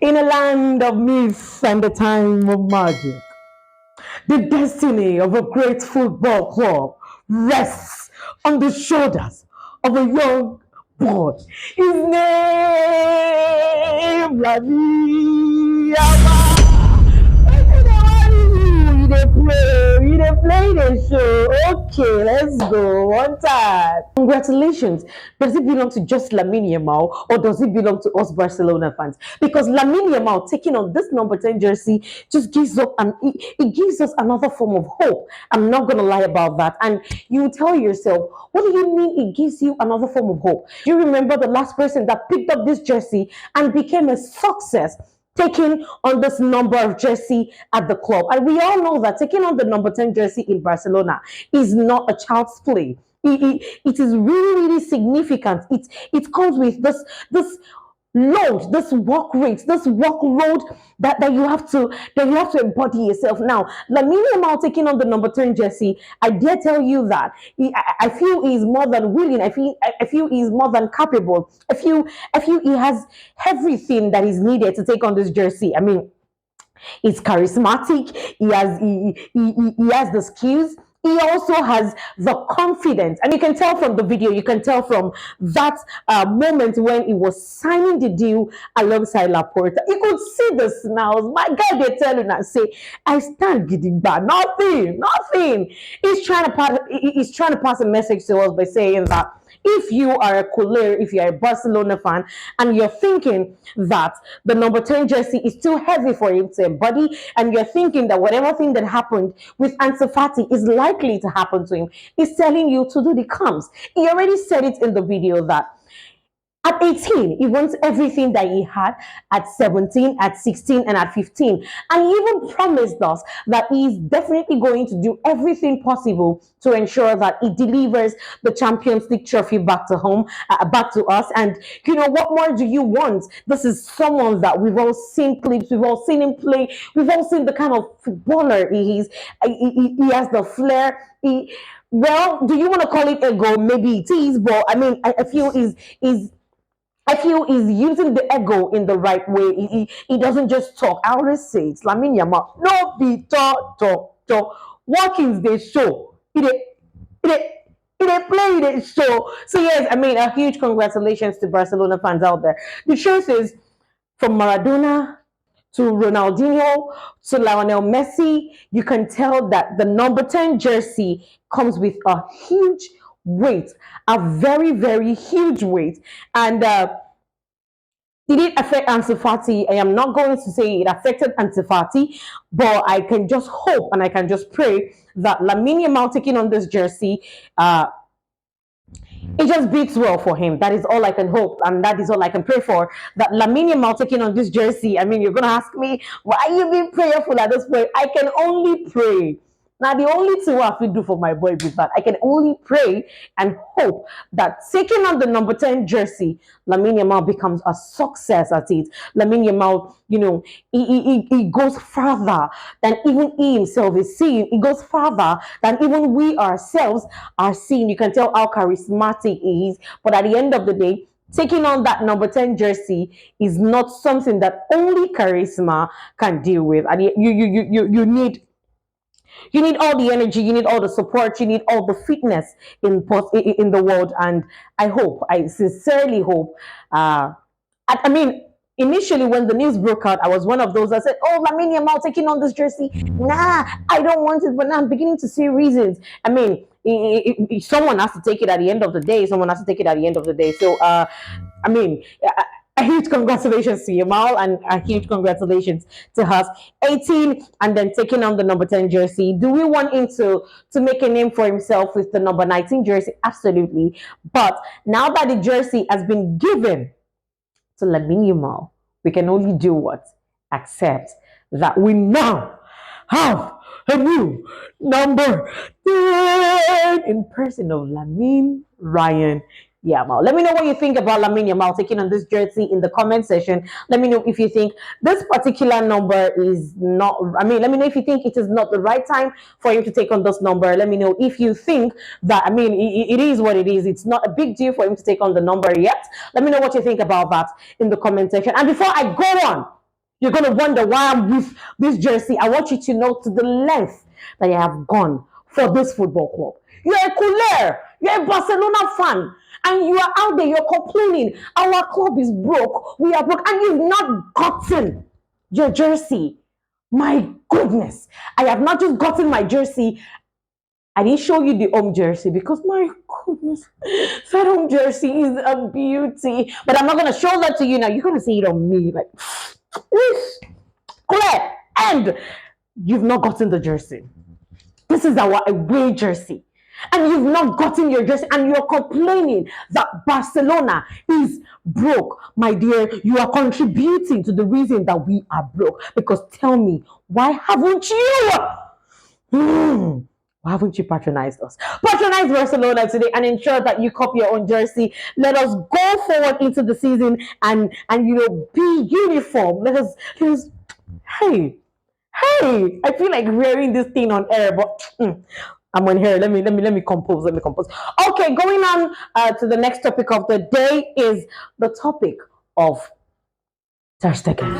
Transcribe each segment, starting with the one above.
In a land of myth and the time of magic, the destiny of a great football club rests on the shoulders of a young boy. His name, Lamine Yamal. You dey play the show. Okay, let's go. One time. Congratulations. Does it belong to just Lamine Yamal or does it belong to us Barcelona fans? Because Lamine Yamal taking on this number 10 jersey just gives up and it gives us another form of hope. I'm not gonna lie about that. And you tell yourself, what do you mean it gives you another form of hope? Do you remember the last person that picked up this jersey and became a success? Taking on this number of jersey at the club. And we all know that taking on the number 10 jersey in Barcelona is not a child's play. It is really, really significant. It comes with this load, this work rate, this workload that you have to embody yourself. Now, Lamine Yamal taking on the number 10 jersey, I dare tell you that I feel he's more than willing. I feel he's more than capable. I feel he has everything that is needed to take on this jersey. I mean, he's charismatic. He has the skills. He also has the confidence, and you can tell from the video. You can tell from that moment when he was signing the deal alongside Laporta. You could see the smiles. My guy, they tell you and say, "I stand gidigba." Nothing, nothing. He's trying to pass a message to us by saying that if you are a Couler, if you're a Barcelona fan, and you're thinking that the number 10 jersey is too heavy for him to embody, and you're thinking that whatever thing that happened with Hansi Fati is likely to happen to him, he's telling you to do the comes. He already said it in the video that at 18, he wants everything that he had at 17, at 16, and at 15. And he even promised us that he's definitely going to do everything possible to ensure that he delivers the Champions League trophy back to home, back to us. And you know, what more do you want? This is someone that we've all seen clips, we've all seen him play, we've all seen the kind of footballer he is. He has the flair. Well, do you want to call it ego? Maybe it is, but I mean, I feel he's using the ego in the right way. He doesn't just talk. I always say it's Lamine Yamal. No be talk. Workings they show. They play they show. So yes, I mean a huge congratulations to Barcelona fans out there. The truth is, from Maradona to Ronaldinho to Lionel Messi, you can tell that the number 10 jersey comes with a huge weight, a very, very huge weight. And did it affect Ansu Fati? I am not going to say it affected Ansu Fati, but I can just hope and I can just pray that Lamine Yamal taking on this jersey, it just beats well for him. That is all I can hope, and that is all I can pray for. That Lamine Yamal taking on this jersey. I mean, you're gonna ask me, why are you being prayerful at this point? I can only pray. Now, the only thing I can do for my boy is that I can only pray and hope that taking on the number 10 jersey, Lamine Yamal becomes a success at it. Lamine Yamal, he goes farther than even he himself is seeing. He goes farther than even we ourselves are seeing. You can tell how charismatic he is. But at the end of the day, taking on that number 10 jersey is not something that only charisma can deal with. And you need all the energy, you need all the support, you need all the fitness in the world. And I sincerely hope. I mean, initially when the news broke out, I was one of those that said, "Oh, Lamine Yamal taking on this jersey. Nah, I don't want it." But now I'm beginning to see reasons. I mean, someone has to take it at the end of the day. Someone has to take it at the end of the day. So, I mean, a huge congratulations to Yamal and a huge congratulations to us. 18 and then taking on the number 10 jersey. Do we want him to make a name for himself with the number 19 jersey? Absolutely. But now that the jersey has been given to Lamine Yamal, we can only do what? Accept that we now have a new number 10 in person of Lamine Ryan Yamal. Let me know what you think about Lamine Yamal taking on this jersey in the comment section. Let me know if you think this particular number is not, let me know if you think it is not the right time for him to take on this number. Let me know if you think that, it is what it is. It's not a big deal for him to take on the number yet. Let me know what you think about that in the comment section. And before I go on, You're going to wonder why I'm with this jersey. I want you to know to the length that I have gone for this football club. You're a Couler, you're a Barcelona fan, and you are out there, you're complaining. Our club is broke, we are broke, and you've not gotten your jersey. My goodness, I have not just gotten my jersey, I didn't show you the home jersey because my goodness, that home jersey is a beauty. But I'm not gonna show that to you now. You're gonna see it on me, like clear. And you've not gotten the jersey. This is our away jersey. And you've not gotten your jersey, and you're complaining that Barcelona is broke. My dear, you are contributing to the reason that we are broke. Because tell me, why haven't you? Why haven't you patronized us? Patronize Barcelona today and ensure that you copy your own jersey. Let us go forward into the season and be uniform. Let us hey, I feel like wearing this thing on air, but I'm on here. Let me compose. Let me compose. Okay, going on to the next topic of the day is the topic of Ter Stegen.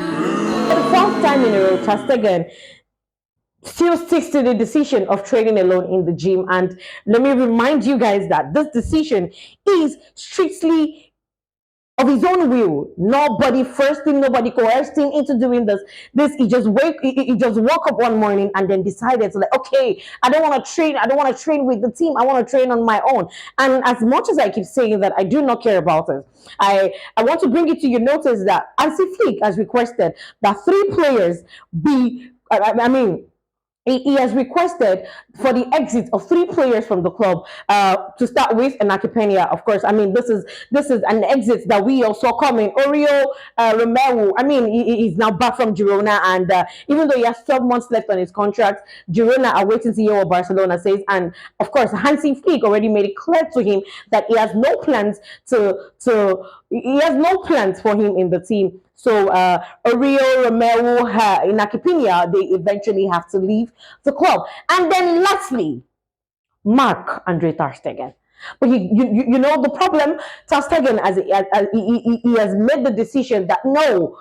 For the fourth time in a row, Ter Stegen still sticks to the decision of training alone in the gym. And let me remind you guys that this decision is strictly of his own will. Nobody forced him, nobody coerced him into doing this. He just woke up one morning and then decided to, like, okay, I don't want to train. I don't want to train with the team. I want to train on my own. And as much as I keep saying that, I do not care about it. I want to bring it to your notice that Hansi Flick has requested that three players be. I mean, he has requested for the exit of three players from the club. To start with, and Akipenia, of course. I mean, this is an exit that we also coming. Oriol Romeu. I mean, he's now back from Girona, and even though he has 12 months left on his contract, Girona are waiting to hear what Barcelona says. And of course, Hansi Flick already made it clear to him that he has no plans for him in the team. So Oriol Romeu, in Akipinia, they eventually have to leave the club. And then lastly, Mark Andre Ter Stegen. But you know the problem. Ter Stegen, he has made the decision that no,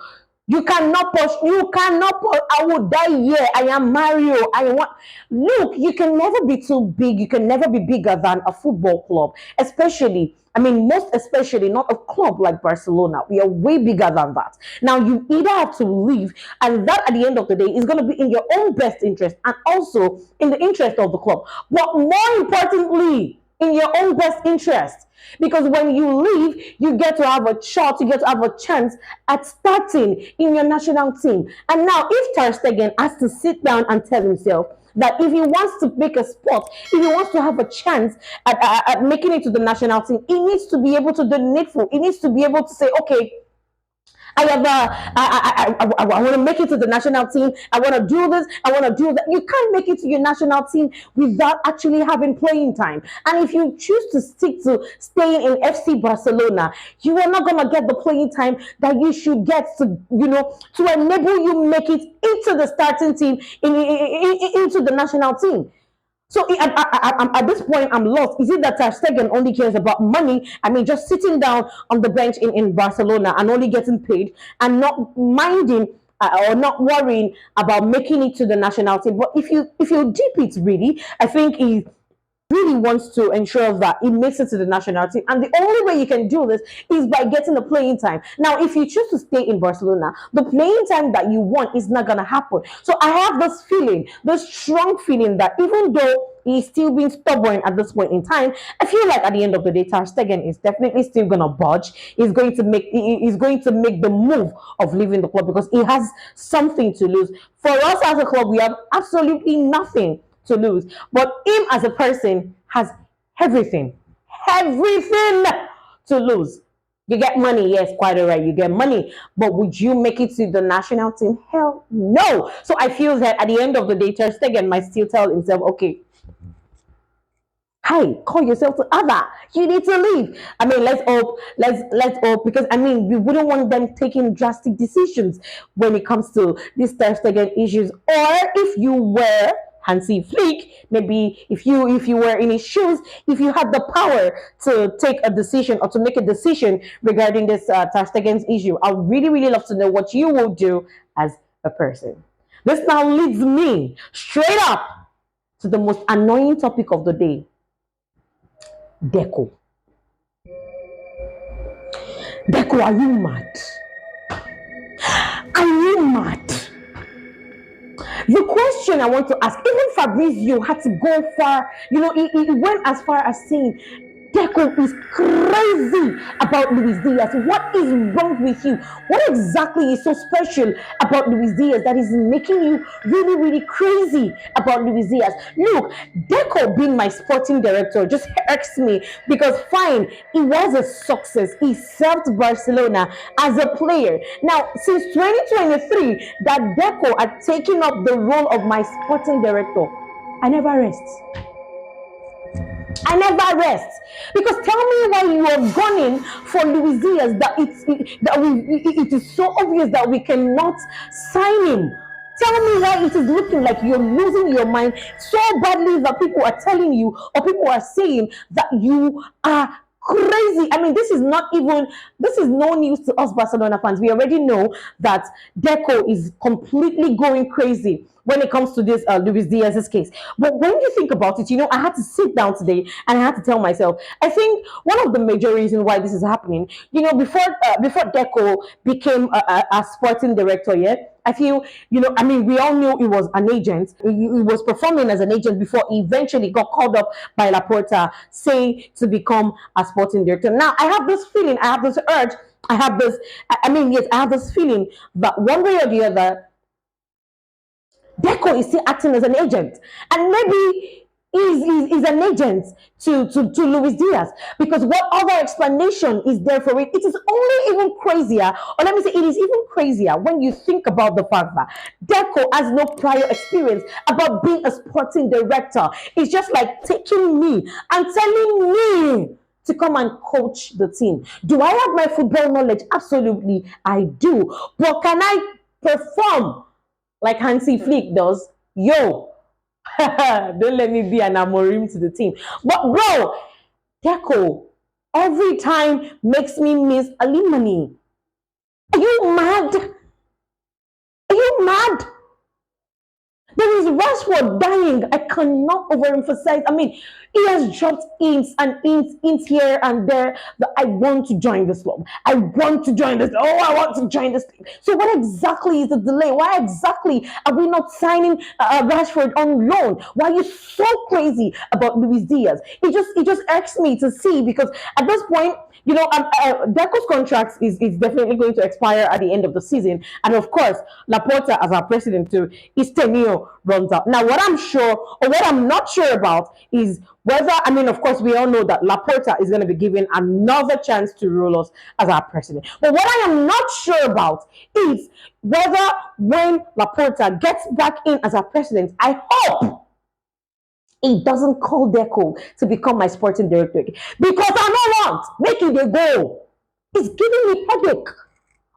you cannot push. You cannot push. I will die here. I am Mario. I want. Look, you can never be too big. You can never be bigger than a football club. Especially, I mean, most especially not a club like Barcelona. We are way bigger than that. Now, you either have to leave, and that at the end of the day is going to be in your own best interest and also in the interest of the club. But more importantly, in your own best interest. Because when you leave, you get to have a shot, you get to have a chance at starting in your national team. And now, if Ter Stegen has to sit down and tell himself that if he wants to make a spot, if he wants to have a chance at making it to the national team, he needs to be able to do the needful. He needs to be able to say, okay, I have I want to make it to the national team. I want to do this. I want to do that. You can't make it to your national team without actually having playing time. And if you choose to stick to staying in FC Barcelona, you are not going to get the playing time that you should get to enable you make it into the starting team, into the national team. So at this point, I'm lost. Is it that Ter Stegen only cares about money? I mean, just sitting down on the bench in Barcelona and only getting paid and not minding or not worrying about making it to the national team. But if you deep it really, I think he really wants to ensure that he makes it to the national team. And the only way you can do this is by getting the playing time. Now, if you choose to stay in Barcelona, the playing time that you want is not going to happen. So I have this feeling, this strong feeling that even though he's still being stubborn at this point in time, I feel like at the end of the day, Ter Stegen is definitely still going to budge. He's going to make the move of leaving the club because he has something to lose. For us as a club, we have absolutely nothing to lose. But him as a person has everything to lose. You get money, yes, quite all right. You get money, but would you make it to the national team? Hell no. So I feel that at the end of the day, Ter Stegen might still tell himself, okay, hey, call yourself to other. You need to leave. I mean, let's hope because I mean we wouldn't want them taking drastic decisions when it comes to these Ter Stegen issues. Or if you were Hansi Flick, maybe if you were in his shoes, if you had the power to take a decision or to make a decision regarding this Ter Stegen's issue, I would really love to know what you will do as a person. This now leads me straight up to the most annoying topic of the day: Deco. Deco, are you mad? Are you mad? The question I want to ask, even Fabrizio had to go far, he went as far as saying, Deco is crazy about Luis Diaz. What is wrong with you? What exactly is so special about Luis Diaz that is making you really, really crazy about Luis Diaz? Look, Deco being my sporting director just irks me because fine, he was a success. He served Barcelona as a player. Now, since 2023, that Deco had taken up the role of my sporting director, I never rest. I never rest. Because tell me why you are gunning for Luis Diaz it is so obvious that we cannot sign him. Tell me why it is looking like you're losing your mind so badly that people are telling you or people are saying that you are crazy. I mean, this is no news to us Barcelona fans. We already know that Deco is completely going crazy when it comes to this Luis Diaz's case. But when you think about it, I had to sit down today and I had to tell myself, I think one of the major reasons why this is happening, before Deco became a sporting director, yeah, I feel, I mean, we all knew he was an agent. He was performing as an agent before he eventually got called up by Laporta, saying to become a sporting director. Now, I have this feeling, I have this urge, yes, I have this feeling that one way or the other, Deco is still acting as an agent, and maybe is an agent to Luis Diaz. Because what other explanation is there for it? It is only even crazier, or let me say, it is even crazier when you think about the fact that Deco has no prior experience about being a sporting director. It's just like taking me and telling me to come and coach the team. Do I have my football knowledge? Absolutely, I do. But can I perform like Hansi Flick does? Yo, don't let me be an Amorim to the team. But bro, Deco every time makes me miss Alimani. Are you mad? Are you mad? There is Rashford dying. I cannot overemphasize. I mean, he has dropped hints and hints here and there that I want to join this club. I want to join this. Oh, I want to join this thing. So, what exactly is the delay? Why exactly are we not signing Rashford on loan? Why are you so crazy about Luis Diaz? It just irks me to see, because at this point, Deco's contract is definitely going to expire at the end of the season, and of course, Laporta, as our president too, his tenure runs out. Now, what I'm sure or what I'm not sure about is whether, I mean, of course, we all know that Laporta is going to be given another chance to rule us as our president. But what I am not sure about is whether when Laporta gets back in as our president, I hope he doesn't call Deco to become my sporting director, because I don't want making the goal. It's giving me headache.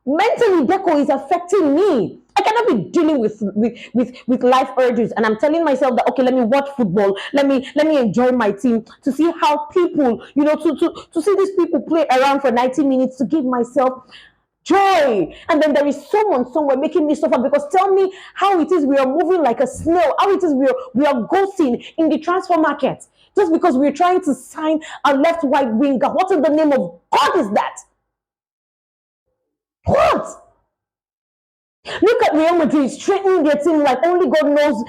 Mentally, Deco is affecting me. I cannot be dealing with life urges, and I'm telling myself that, okay, let me watch football, let me enjoy my team, to see how people, to see these people play around for 90 minutes, to give myself joy. And then there is someone somewhere making me suffer, because tell me how it is we are moving like a snail, how it is we are ghosting in the transfer market just because we're trying to sign a left right winger. What in the name of God is that? What? Look at Real Madrid straightening their team like only God knows,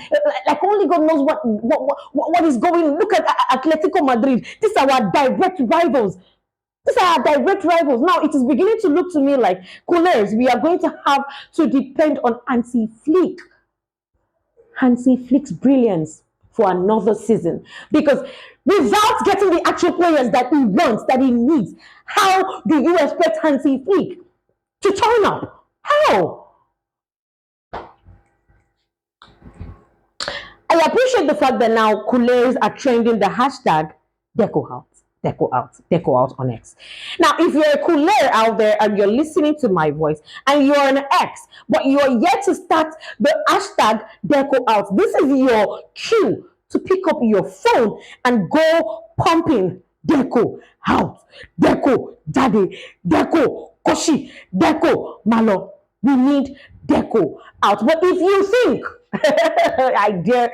what is going. Look at Atletico Madrid. These are our direct rivals. These are our direct rivals. Now it is beginning to look to me like, coolers, we are going to have to depend on Hansi Flick's brilliance for another season. Because without getting the actual players that he wants, that he needs, how do you expect Hansi Flick to turn up? How? I appreciate the fact that now coolers are trending the hashtag Deco out. Deco out, Deco out on X. Now, if you're a cooler out there and you're listening to my voice and you're an X, but you're yet to start the hashtag Deco out, this is your cue to pick up your phone and go pumping Deco out, Deco Daddy, Deco Koshi, Deco Malo. We need Deco out. But if you think, I dare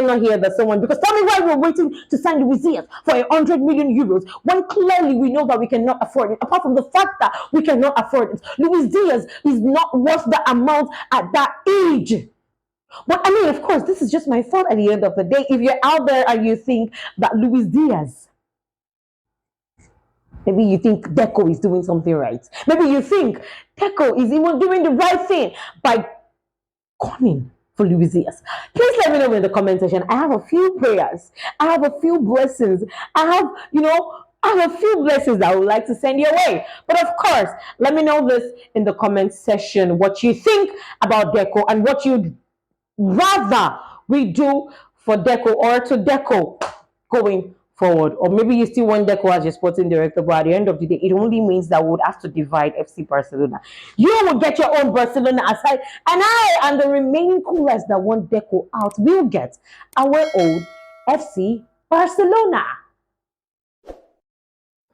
not hear that someone, because tell me why we're waiting to sign Luis Diaz for 100 million euros when clearly we know that we cannot afford it. Apart from the fact that we cannot afford it, Luis Diaz is not worth the amount at that age. But I mean, of course, this is just my thought at the end of the day. If you're out there and you think that Luis Diaz, maybe you think Deco is doing something right. Maybe you think Deco is even doing the right thing by coming for Luis Diaz. Please let me know in the comment section. I have a few prayers. I have a few blessings. I have a few blessings that I would like to send your way. But of course, let me know this in the comment section, what you think about Deco and what you'd rather we do for Deco or to Deco going forward. Or maybe you still want Deco as your sporting director, but at the end of the day, it only means that we would have to divide FC Barcelona. You will get your own Barcelona aside, and I and the remaining coolers that want Deco out will get our own FC Barcelona.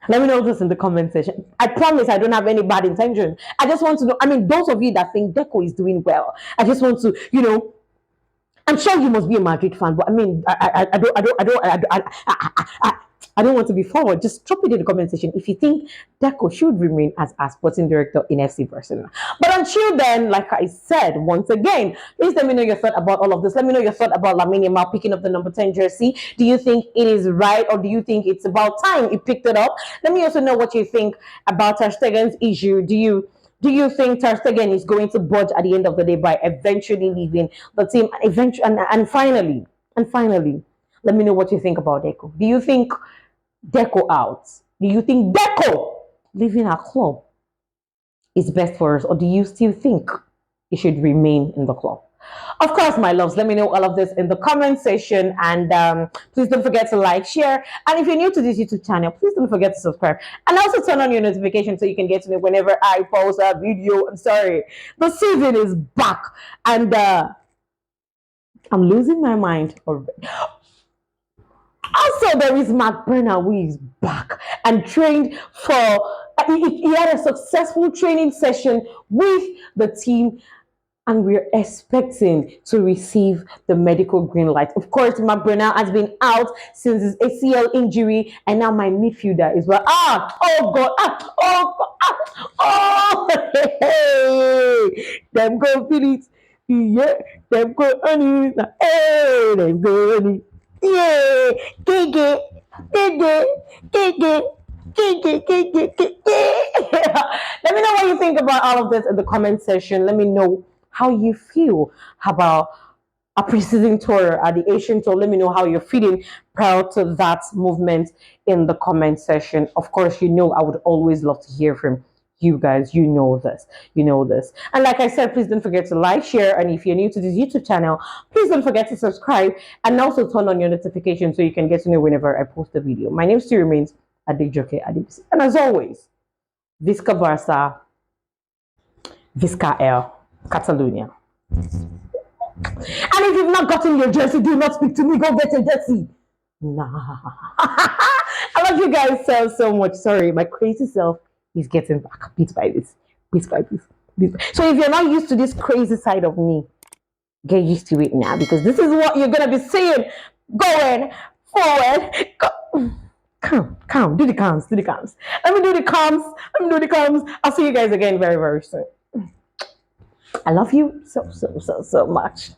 Let me know this in the comment section. I promise I don't have any bad intentions. I just want to know. I mean, those of you that think Deco is doing well, I just want to, I'm sure you must be a Madrid fan, but I mean, I don't want to be forward. Just drop it in the comment section if you think Deco should remain as a sporting director in FC Barcelona. But until then, like I said, once again, please let me know your thought about all of this. Let me know your thought about Lamine Yamal picking up the number 10 jersey. Do you think it is right, or do you think it's about time he picked it up? Let me also know what you think about Ter Stegen's issue. Do you think Ter Stegen is going to budge at the end of the day by eventually leaving the team? And finally, let me know what you think about Deco. Do you think Deco out? Do you think Deco leaving our club is best for us, or do you still think he should remain in the club? Of course, my loves, let me know all of this in the comment section, and please don't forget to like, share, and if you're new to this YouTube channel, please don't forget to subscribe and also turn on your notifications so you can get to me whenever I post a video. I'm sorry, the season is back, and I'm losing my mind already. Also, there is Bernal, who is back and trained for. He had a successful training session with the team, and we're expecting to receive the medical green light. Of course, Bernal has been out since his ACL injury, and now my midfielder is well. Oh God, hey, them go Phillies, yeah, them go honey, hey, them go honey, yeah, gege, gege, gege. Let me know what you think about all of this in the comment section. Let me know how you feel about a preseason tour at the Asian tour. Let me know how you're feeling prior to that movement in the comment section. Of course, I would always love to hear from you guys. You know this. And like I said, please don't forget to like, share, and if you're new to this YouTube channel, please don't forget to subscribe and also turn on your notifications so you can get to know whenever I post a video. My name still remains Adejoke Adebisi. And as always, Visca Barça, Visca El Catalonia. And if you've not gotten your jersey, do not speak to me. Go get your jersey. Nah. I love you guys so much. Sorry, my crazy self is getting back bit by bit. So if you're not used to this crazy side of me, get used to it now, because this is what you're gonna be seeing going forward. Calm. Do the calms. Let me do the calms. I'll see you guys again very, very soon. I love you so much.